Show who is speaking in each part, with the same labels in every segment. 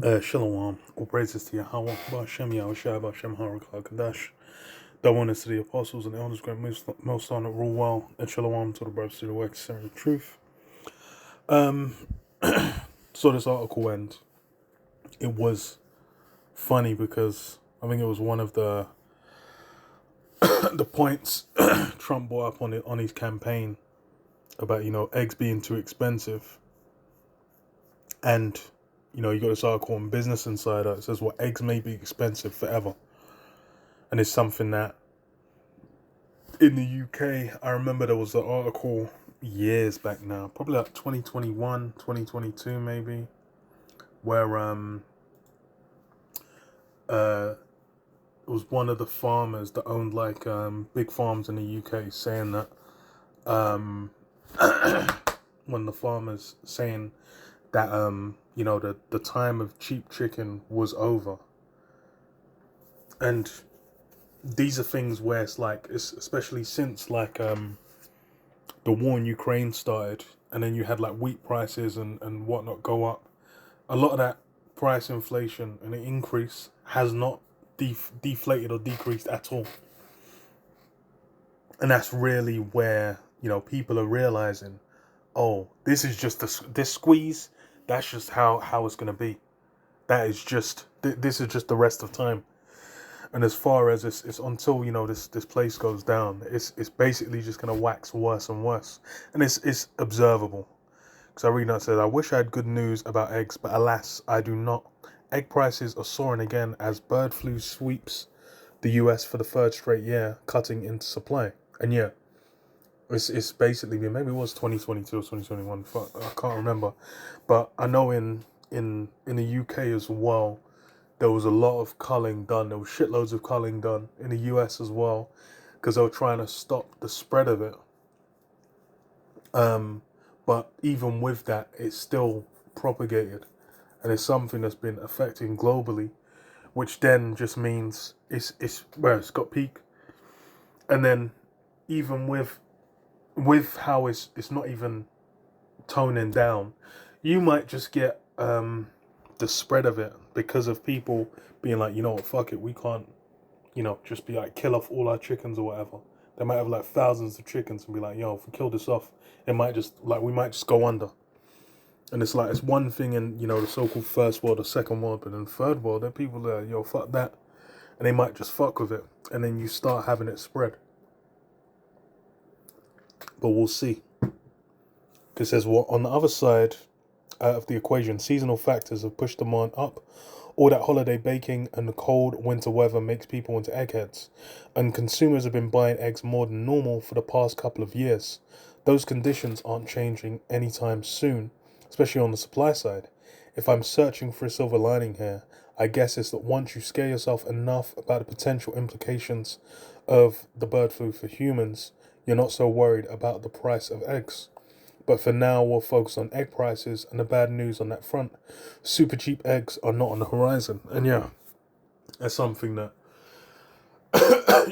Speaker 1: Shalom, all praises to Yahweh, Ba'ashem Yahushua, Ba'ashem Harakah Kadash. Double honors to the apostles and the elders, grant most honor, rule well, and shalom to the brothers to the work, serving the truth. So this article went, it was funny because I think it was one of the the points Trump brought up on his campaign about, eggs being too expensive. And, you got this article on Business Insider. It says, well, eggs may be expensive forever. And it's something that in the UK, I remember there was an article years back now, probably like 2021, 2022 maybe, where it was one of the farmers that owned like big farms in the UK saying that one of the farmers saying that the time of cheap chicken was over. And these are things where it's especially since the war in Ukraine started, and then you had like wheat prices and whatnot go up. A lot of that price inflation and the increase has not deflated or decreased at all. And that's really where, people are realizing, oh, this is just this squeeze. That's just how it's going to be. That is just, this is just the rest of time. And as far as it's until this place goes down, it's basically just gonna wax worse and worse, and it's observable. Because I read that said, I wish I had good news about eggs, but alas, I do not. Egg prices are soaring again as bird flu sweeps the U.S. for the third straight year, cutting into supply. And yeah, it's basically been, maybe it was 2022 or 2021. I can't remember, but I know in the UK as well, there was a lot of culling done. There was shitloads of culling done in the US as well, because they were trying to stop the spread of it. But even with that, it's still propagated, and it's something that's been affecting globally, which then just means it's where it's got peak. And then even with how it's not even toning down, you might just get the spread of it because of people being like, you know what, fuck it, we can't, just be like, kill off all our chickens or whatever. They might have like thousands of chickens and be like, yo, if we kill this off, it might just, like, we might just go under. And it's like, it's one thing in, the so-called first world or second world, but in third world, there are people that are, yo, fuck that. And they might just fuck with it. And then you start having it spread. But we'll see. Because there's what, on the other side of the equation, seasonal factors have pushed demand up. All that holiday baking and the cold winter weather makes people into eggheads, and consumers have been buying eggs more than normal for the past couple of years. Those conditions aren't changing anytime soon, especially on the supply side. If I'm searching for a silver lining here, I guess it's that once you scare yourself enough about the potential implications of the bird flu for humans, you're not so worried about the price of eggs. But for now, we'll focus on egg prices and the bad news on that front. Super cheap eggs are not on the horizon. And yeah, that's something that,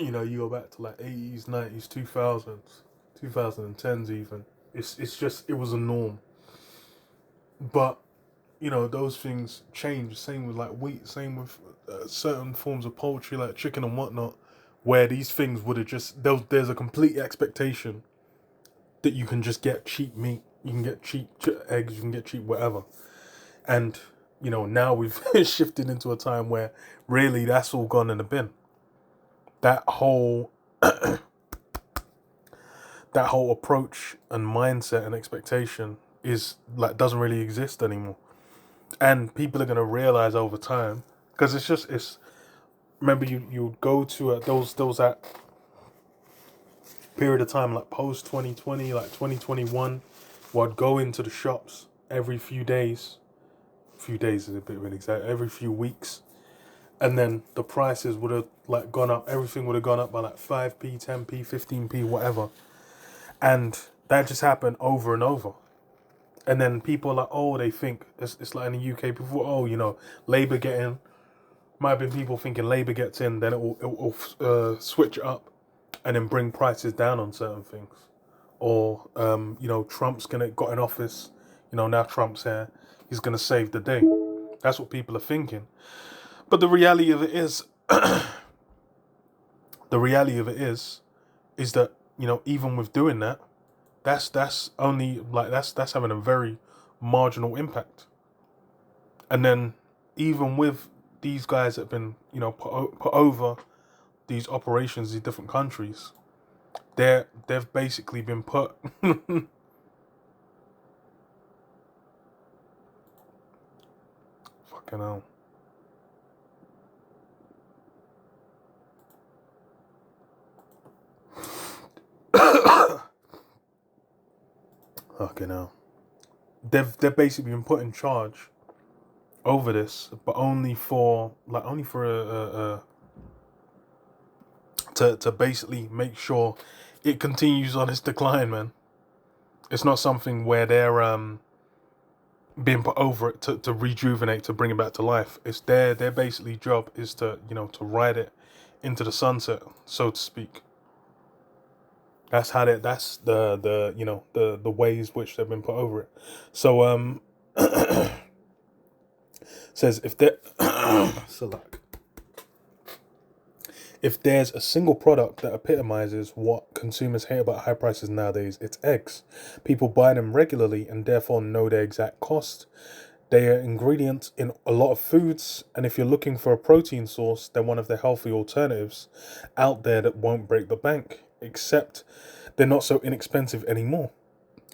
Speaker 1: you go back to like 80s, 90s, 2000s, 2010s even. It's just, it was a norm. But, those things change. Same with like wheat, same with certain forms of poultry like chicken and whatnot, where these things would have just, there's a complete expectation that you can just get cheap meat, you can get cheap eggs, you can get cheap whatever. And, now we've shifted into a time where really that's all gone in the bin. That whole approach and mindset and expectation is like, doesn't really exist anymore. And people are going to realize over time, because it's remember you go to those that period of time, like post 2020, like 2021, where I'd go into the shops every few days. Few days is a bit really exact. Every few weeks, and then the prices would have like gone up. Everything would have gone up by like 5p, 10p, 15p, whatever. And that just happened over and over. And then people are like, oh, they think it's like in the UK. People, oh, Labour get in. Might have been people thinking Labour gets in, then it will switch it up and then bring prices down on certain things. Or, Trump's got in office, now Trump's here, he's going to save the day. That's what people are thinking. But the reality of it is, the reality of it is that, you know, even with doing that, that's only like that's having a very marginal impact. And then even with these guys that have been, you know, put over these operations in different countries, they've basically been put fucking hell. Fucking hell. They've basically been put in charge over this, but only for a to basically make sure it continues on its decline, man. It's not something where they're being put over it to rejuvenate, to bring it back to life. It's their basically job is to, you know, to ride it into the sunset, so to speak. That's the you know the ways which they've been put over it. So says if there Salak. If there's a single product that epitomizes what consumers hate about high prices nowadays, it's eggs. People buy them regularly and therefore know their exact cost. They are ingredients in a lot of foods, and if you're looking for a protein source, they're one of the healthy alternatives out there that won't break the bank, except they're not so inexpensive anymore.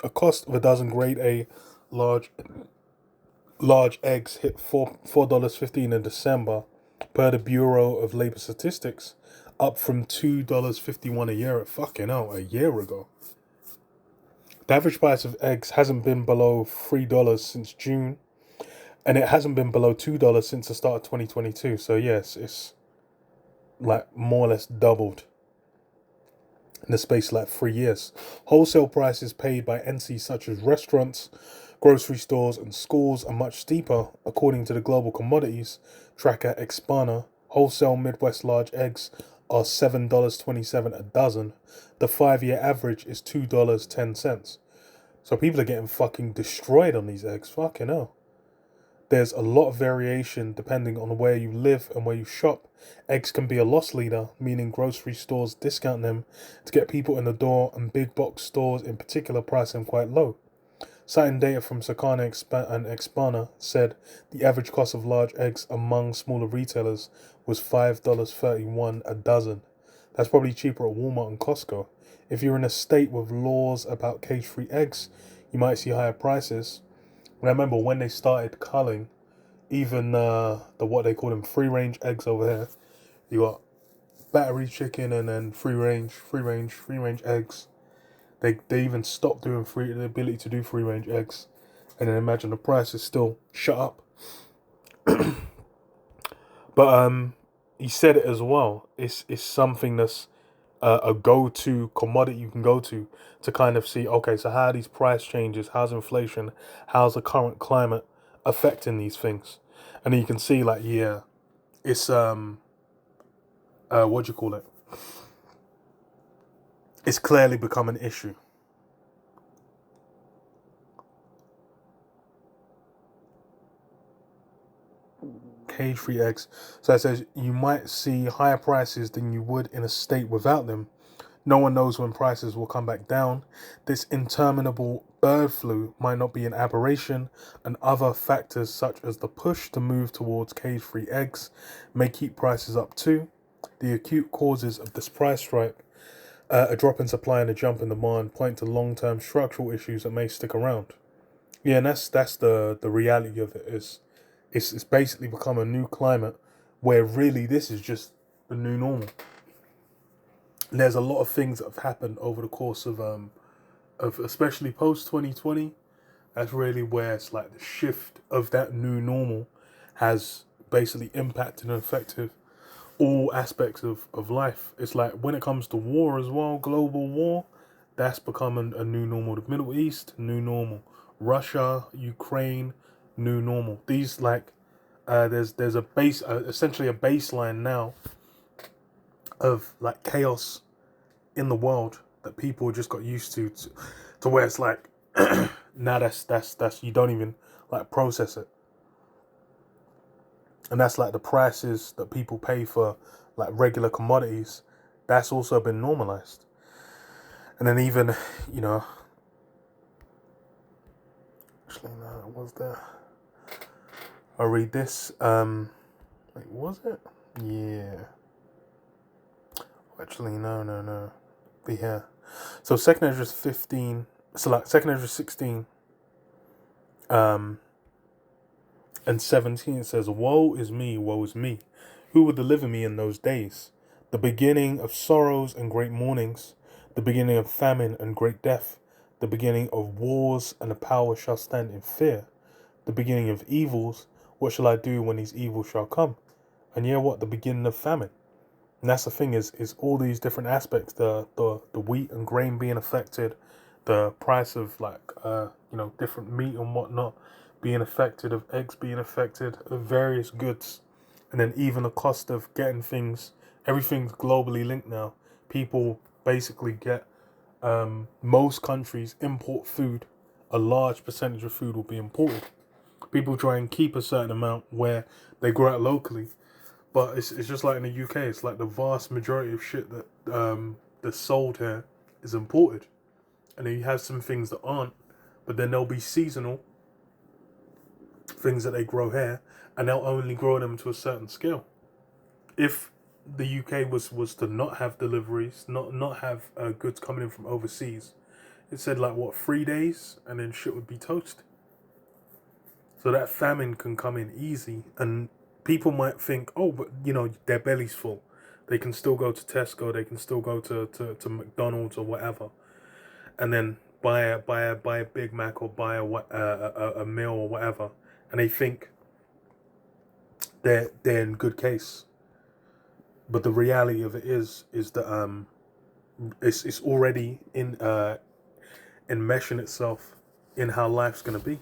Speaker 1: A cost of a dozen grade A large eggs hit $4.15 in December per the Bureau of Labor Statistics, up from $2.51 a year. Fucking hell, a year ago. The average price of eggs hasn't been below $3 since June, and it hasn't been below $2 since the start of 2022. So yes, it's like more or less doubled in the space of like 3 years. Wholesale prices paid by entities such as restaurants, grocery stores, and schools are much steeper, according to the global commodities tracker Expana. Wholesale Midwest large eggs are $7.27 a dozen. The 5-year average is $2.10. So people are getting fucking destroyed on these eggs. Fucking hell. There's a lot of variation depending on where you live and where you shop. Eggs can be a loss leader, meaning grocery stores discount them to get people in the door, and big box stores in particular price them quite low. Citing data from Sakana and Expana said the average cost of large eggs among smaller retailers was $5.31 a dozen. That's probably cheaper at Walmart and Costco. If you're in a state with laws about cage-free eggs, you might see higher prices. And I remember when they started culling, even the what they call them free-range eggs over here, you got battery chicken and then free-range eggs. They even stopped doing the ability to do free range eggs, and then imagine the price is still shut up. But he said it as well. It's something that's a go to commodity you can go to kind of see, okay, so how are these price changes, how's inflation, how's the current climate affecting these things, and then you can see like, yeah, it's what do you call it? It's clearly become an issue. Cage-free eggs. So it says you might see higher prices than you would in a state without them. No one knows when prices will come back down. This interminable bird flu might not be an aberration, and other factors such as the push to move towards cage-free eggs may keep prices up too. The acute causes of this price strike, a drop in supply and a jump in demand, point to long-term structural issues that may stick around. Yeah, and that's the reality of it. It's basically become a new climate where really this is just the new normal. And there's a lot of things that have happened over the course of especially post 2020. That's really where it's like the shift of that new normal has basically impacted and affected all aspects of life. It's like when it comes to war as well, global war, that's become a new normal. The Middle East, new normal. Russia, Ukraine, new normal. These like there's a base, essentially a baseline now of like chaos in the world that people just got used to where it's like, now that's you don't even like process it. And that's like the prices that people pay for like regular commodities. That's also been normalized. And then even, you know, actually no, what was that? I'll read this. Wait, was it? Yeah. Actually, no. Be here. So second Ezra 15. So like second Ezra 16. Um, and 17 says, woe is me. Who will deliver me in those days? The beginning of sorrows and great mournings, the beginning of famine and great death, the beginning of wars, and the power shall stand in fear. The beginning of evils, what shall I do when these evils shall come? And yeah, what? The beginning of famine. And that's the thing is all these different aspects, the wheat and grain being affected, the price of like different meat and whatnot being affected, of eggs being affected, of various goods, and then even the cost of getting things. Everything's globally linked now. People basically get most countries import food. A large percentage of food will be imported. People try and keep a certain amount where they grow it locally, but it's just like in the UK. It's like the vast majority of shit that's sold here is imported, and then you have some things that aren't. But then there'll be seasonal things that they grow here, and they'll only grow them to a certain scale. If the UK was to not have deliveries, not have goods coming in from overseas, it said like what 3 days, and then shit would be toast. So that famine can come in easy, and people might think, oh, but their belly's full. They can still go to Tesco, they can still go to McDonald's or whatever, and then buy a Big Mac or buy a meal or whatever, and they think they're in good case. But the reality of it is that it's already enmeshing itself in how life's gonna be.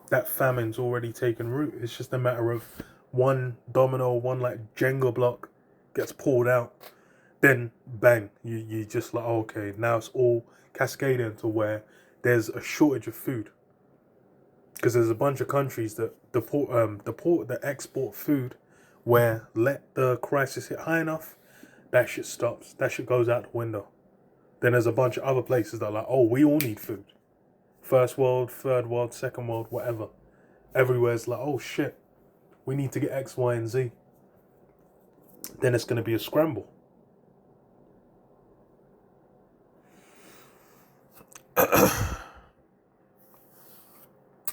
Speaker 1: That famine's already taken root. It's just a matter of one domino, one like Jenga block gets pulled out, then bang, you just like, oh, okay, now it's all cascading to where there's a shortage of food, because there's a bunch of countries that that export food, where let the crisis hit high enough, that shit stops, that shit goes out the window. Then there's a bunch of other places that are like, oh, we all need food. First world, third world, second world, whatever. Everywhere's like, oh shit, we need to get X, Y, and Z. Then it's going to be a scramble.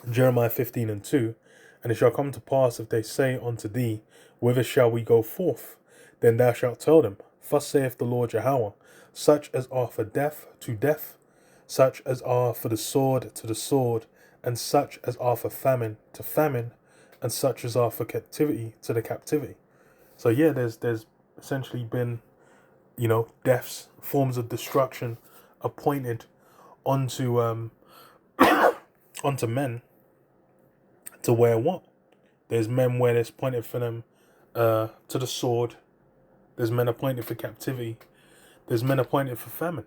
Speaker 1: Jeremiah 15:2, and it shall come to pass, if they say unto thee, whither shall we go forth? Then thou shalt tell them, thus saith the Lord Yahweh, such as are for death to death, such as are for the sword to the sword, and such as are for famine to famine, and such as are for captivity to the captivity. So yeah, there's essentially been, deaths, forms of destruction appointed onto onto men, to where what? There's men where it's pointed for them to the sword. There's men appointed for captivity. There's men appointed for famine.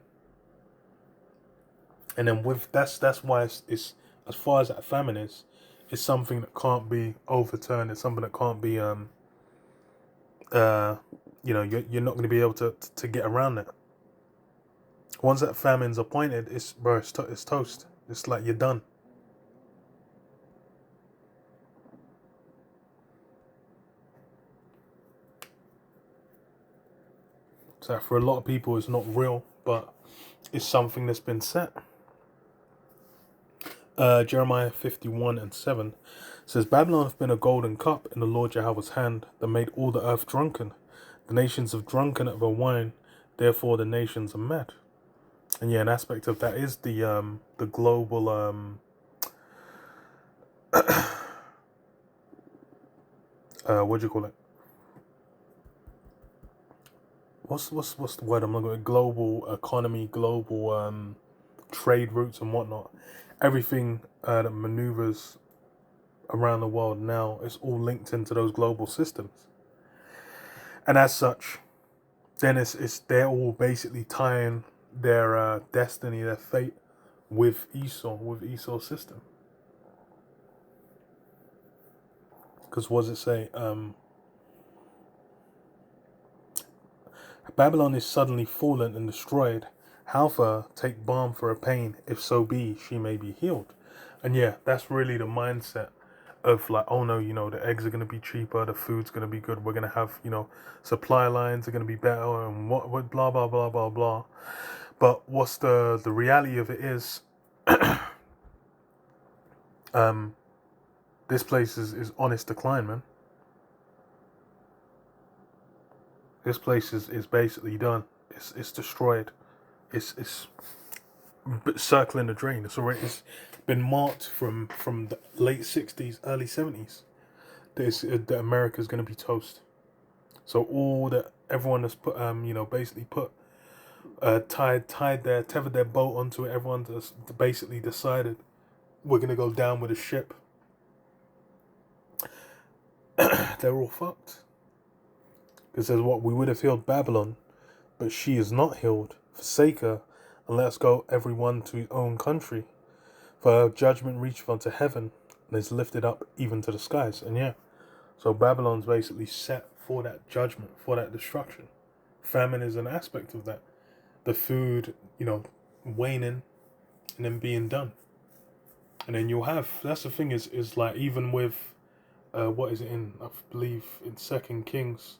Speaker 1: And then with that's why it's as far as that famine is, it's something that can't be overturned. It's something that can't be you're not going to be able to get around that. Once that famine's appointed, it's toast. It's like you're done. So for a lot of people, it's not real, but it's something that's been set. Jeremiah 51:7 says, Babylon hath been a golden cup in the Lord Jehovah's hand, that made all the earth drunken. The nations have drunken of her wine, therefore the nations are mad. And yeah, an aspect of that is the global what do you call it? What's the word I'm looking at? Global economy, global trade routes and whatnot. Everything that maneuvers around the world now is all linked into those global systems. And as such, then it's they're all basically tying their destiny, their fate with Esau's system. Because what does it say? Babylon is suddenly fallen and destroyed. How far take balm for her pain, if so be she may be healed. And yeah, that's really the mindset of like, oh no, the eggs are gonna be cheaper, the food's gonna be good, we're gonna have, supply lines are gonna be better, and what blah blah blah blah blah. But what's the reality of it is, this place is honest decline, man. This place is basically done. It's destroyed. It's circling the drain. It's been marked from the late 60s, early 70s. That America's going to be toast. So all that everyone has put, basically put, tethered their boat onto it. Everyone has basically decided we're going to go down with a ship. They're all fucked. Because says what we would have healed Babylon, but she is not healed. Forsake her, and let us go every one to his own country. For her judgment reacheth unto heaven, and is lifted up even to the skies. And yeah, so Babylon's basically set for that judgment, for that destruction. Famine is an aspect of that. The food, waning and then being done. And then you'll have, that's the thing is like, even with, what is it in, I believe in 2 Kings,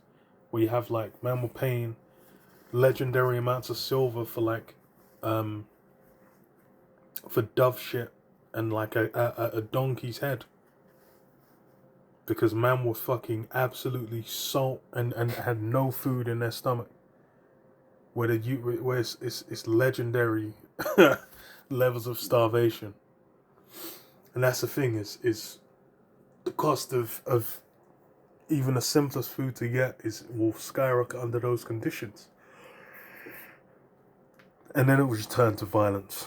Speaker 1: where you have like, man will paying legendary amounts of silver for like, for dove shit and like a donkey's head. Because man were fucking absolutely salt and had no food in their stomach. Where it's legendary levels of starvation. And that's the thing is the cost of even the simplest food to get will skyrocket under those conditions. And then it will just turn to violence.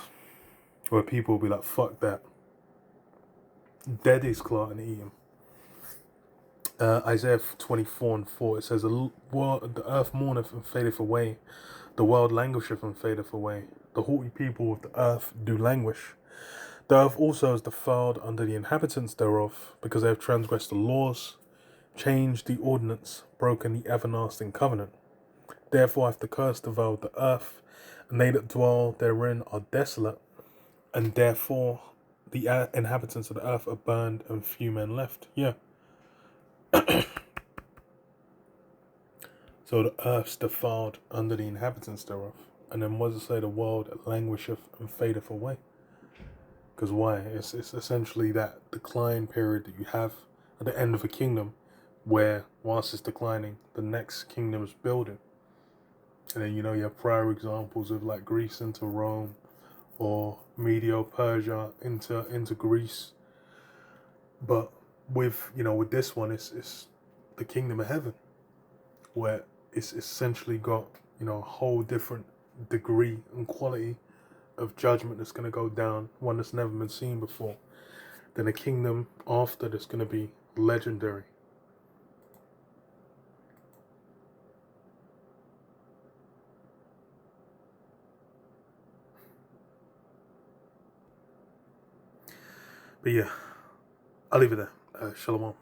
Speaker 1: Where people will be like, fuck that. Dead is clot and eat him. Isaiah 24:4, it says, the earth mourneth and fadeth away, the world languisheth and fadeth away, the haughty people of the earth do languish. The earth also is defiled under the inhabitants thereof, because they have transgressed the laws, changed the ordinance, broken the everlasting covenant. Therefore hath the curse devoured the earth, and they that dwell therein are desolate, and therefore the inhabitants of the earth are burned, and few men left. Yeah. So the earth's defiled under the inhabitants thereof. And then what does it say? The world languisheth and fadeth away. Because why? It's essentially that decline period that you have at the end of a kingdom, where whilst it's declining, the next kingdom is building. And then you have prior examples of like Greece into Rome, or Medio-Persia into Greece. But with this one, it's the kingdom of heaven, where it's essentially got a whole different degree and quality of judgment that's going to go down, one that's never been seen before. Then a kingdom after that's going to be legendary. But yeah, I'll leave it there. Shalom.